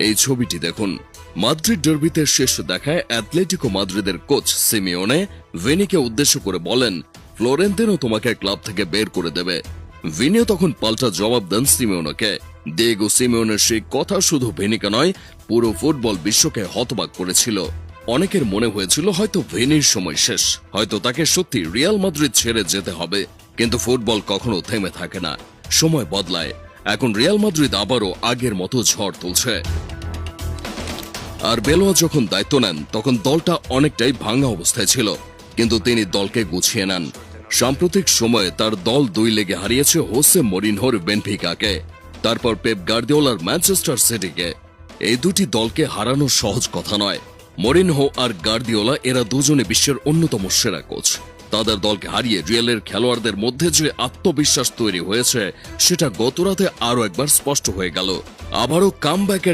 এই ছবিটি দেখুন। মাদ্রিদ ডার্বিতে শেষ দেখায় অ্যাটলেটিকো মাদ্রিদের কোচ সিমিওনে ভিনিকে উদ্দেশ্য করে বলেন, ফ্লোরেন্তিনো তোমাকে ক্লাব থেকে বের করে দেবে। ভিনিও তখন পাল্টা জবাব দেন সিমিওনেকে। দিয়েগো সিমিওনের সেই কথা শুধু ভিনিকে নয়, পুরো ফুটবল বিশ্বকে হতবাক করেছিল। অনেকের মনে হয়েছিল হয়তো ভিনির সময় শেষ, হয়তো তাকে সত্যি রিয়াল মাদ্রিদ ছেড়ে যেতে হবে। কিন্তু ফুটবল কখনো থেমে থাকে না, সময় বদলায়। এখন রিয়াল মাদ্রিদ আবারও আগের মতো ঝড় তুলছে। আর বেলোয়া যখন দায়িত্ব নেন তখন দলটা অনেকটাই ভাঙা অবস্থায় ছিল, কিন্তু তিনি দলকে গুছিয়ে নেন। সাম্প্রতিক সময়ে তার দল 2 লেগে হারিয়েছে হোসে মরিনহোর বেনফিকাকে, তারপর পেপ গার্দিওলার ম্যানচেস্টার সিটিকে। এই দুটি দলকে হারানো সহজ কথা নয়। মরিনহো আর গার্দিওলা এরা দুজনে বিশ্বের অন্যতম সেরা কোচ। তাদের দলকে হারিয়ে রিয়ালের খেলোয়াড়দের মধ্যে যে আত্মবিশ্বাস তৈরি হয়েছে সেটা গতরাতে আরো একবার স্পষ্ট হয়ে গেল। আবারও কামব্যাকের